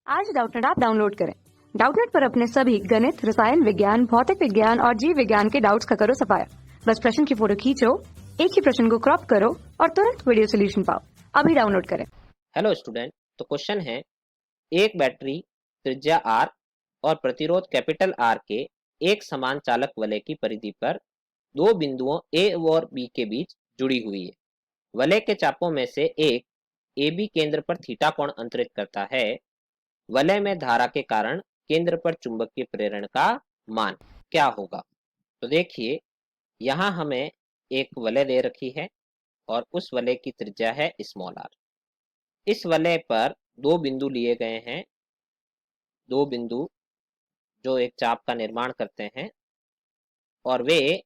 आज Doubtnut app download करें। Doubtnut पर अपने सभी गणित, रसायन विज्ञान, भौतिक विज्ञान और जीव विज्ञान के डाउट्स का करो सफाया। बस प्रश्न की फोटो खींचो, एक ही प्रश्न को क्रॉप करो और तुरंत वीडियो सोल्यूशन पाओ। अभी डाउनलोड करें। हेलो स्टूडेंट, तो क्वेश्चन है, एक बैटरी त्रिज्या R और प्रतिरोध कैपिटल R के एक समान चालक वलय की परिधि पर दो बिंदुओं A और B के बीच जुड़ी हुई है। वलय के चापों में से एक AB केंद्र पर थीटा कोण अंतरित करता है। वलय में धारा के कारण केंद्र पर चुंबकीय प्रेरण का मान क्या होगा? तो देखिए, यहाँ हमें एक वलय दे रखी है और उस वलय की त्रिज्या है स्मॉल r। इस वलय पर दो बिंदु लिए गए हैं, दो बिंदु जो एक चाप का निर्माण करते हैं और वे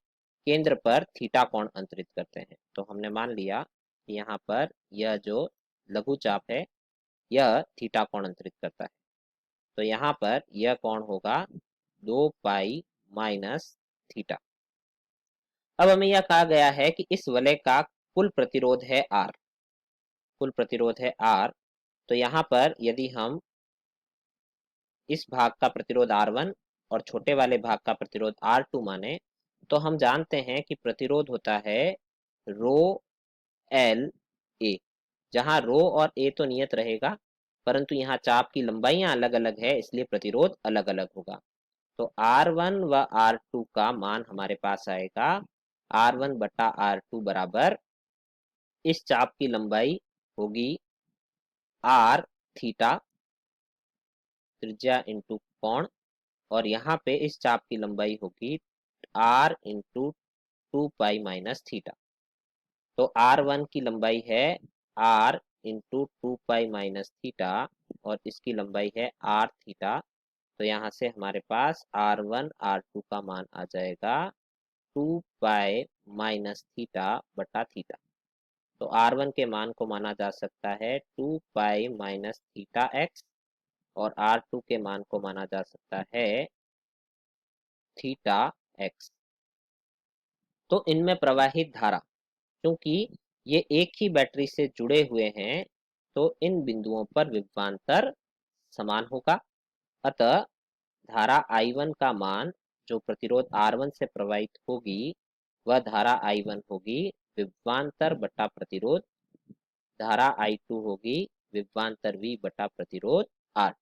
केंद्र पर थीटा कोण अंतरित करते हैं। तो हमने मान लिया कि यहाँ पर यह जो लघु चाप है यह थीटा कोण अंतरित करता है। तो यहाँ पर यह कोण होगा 2 पाई माइनस थीटा। अब हमें यह कहा गया है कि इस वलय का कुल प्रतिरोध है R, कुल प्रतिरोध है R। तो यहाँ पर यदि हम इस भाग का प्रतिरोध R1 और छोटे वाले भाग का प्रतिरोध R2 माने, तो हम जानते हैं कि प्रतिरोध होता है रो एल ए, जहां रो और ए तो नियत रहेगा, परंतु यहाँ चाप की लंबाइयां अलग अलग है, इसलिए प्रतिरोध अलग अलग होगा। तो R1 व R2 का मान हमारे पास आएगा R1 बटा R2 बराबर, इस चाप की लंबाई होगी R थीटा त्रिज्या इंटू कोण, और यहाँ पे इस चाप की लंबाई होगी R into 2 pi minus theta. तो R1 की लंबाई है R into 2 pi minus theta और इसकी लंबाई है R थीटा। तो यहाँ से हमारे पास R1 R2 का मान आ जाएगा 2 पाई माइनस थीटा बटा थीटा। तो R1 के मान को माना जा सकता है 2 पाई माइनस थीटा एक्स और R2 के मान को माना जा सकता है थीटा एक्स। तो इनमें प्रवाहित धारा, क्योंकि ये एक ही बैटरी से जुड़े हुए हैं, तो इन बिंदुओं पर विभवांतर समान होगा। अतः धारा I1 का मान जो प्रतिरोध R1 से प्रवाहित होगी वह धारा I1 होगी विभवांतर बटा प्रतिरोध, धारा I2 होगी विभवांतर V बटा प्रतिरोध R2।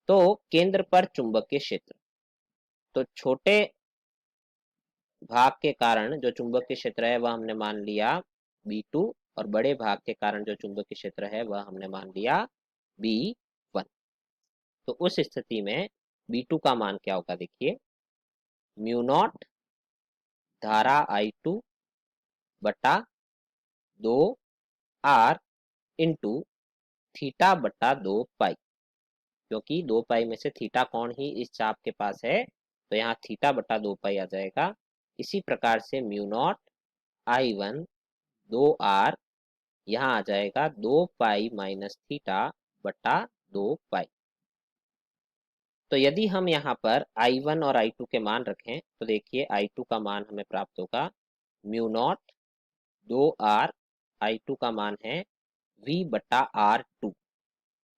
तो केंद्र पर चुंबकीय क्षेत्र, तो छोटे भाग के कारण जो चुंबकीय क्षेत्र है वह हमने मान लिया B2 और बड़े भाग के कारण जो चुंबकीय क्षेत्र है वह हमने मान लिया B1। तो उस स्थिति में B2 का मान क्या होगा? देखिए, म्यू नॉट धारा I2 बटा 2 R इंटू थीटा बटा 2 पाई, क्योंकि 2 पाई में से थीटा कोण ही इस चाप के पास है, तो यहाँ थीटा बटा 2 पाई आ जाएगा। इसी प्रकार से म्यू नॉट I1 2R यहाँ आ जाएगा 2 पाई माइनस थीटा बटा 2 पाई। तो यदि हम यहाँ पर I1 और I2 के मान रखें तो देखिए I2 का मान हमें प्राप्त होगा म्यू नॉट 2R, I2 का मान है V बटा R2,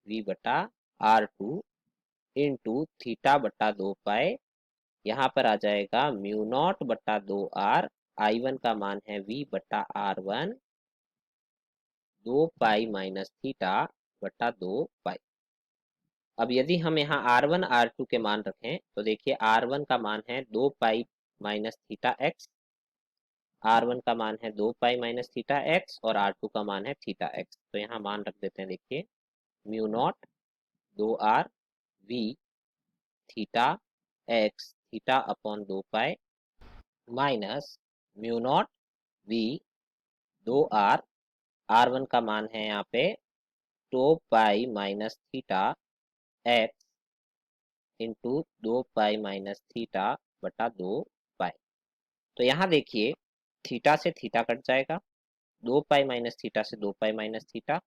V बटा R2 इंटू थीटा बटा 2 पाई। यहाँ पर आ जाएगा म्यू नॉट बटा 2R, I1 का मान है V बटा R1 2 पाई माइनस थीटा बटा 2 पाई। अब यदि हम यहाँ R1 R2 के मान रखें तो देखिए R1 का मान है 2 pi minus theta x, R1 का मान है 2 पाई माइनस थीटा एक्स और R2 का मान है थीटा एक्स। तो यहाँ मान रख देते हैं, देखिए mu naught 2R V theta x theta upon 2 pi minus mu naught V 2R, R1 का मान है यहाँ पे 2 pi minus theta x into 2 pi minus theta बटा 2 पाई। तो यहाँ देखिए थीटा से थीटा कट जाएगा, 2 पाई माइनस थीटा से 2 पाई माइनस थीटा।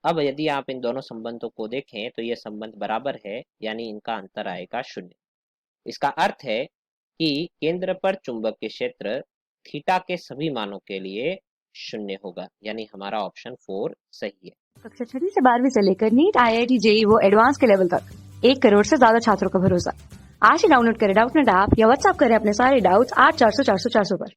अब यदि आप इन दोनों संबंधों को देखें तो ये संबंध बराबर है, यानी इनका अंतर आएगा 0। इसका अर्थ है कि केंद्र पर चुंबकीय क्षेत्र थीटा के सभी मानों के लिए शून्य होगा, यानी हमारा ऑप्शन 4 सही है। कक्षा 6 से 12वीं से लेकर नीट, IIT, JEE वो एडवांस के लेवल तक 1 करोड़ से ज्यादा छात्रों का भरोसा। आज ही डाउनलोड करें डाउटनेट ऐप या व्हाट्सएप करें अपने सारे डाउट्स 8400 400 400 पर।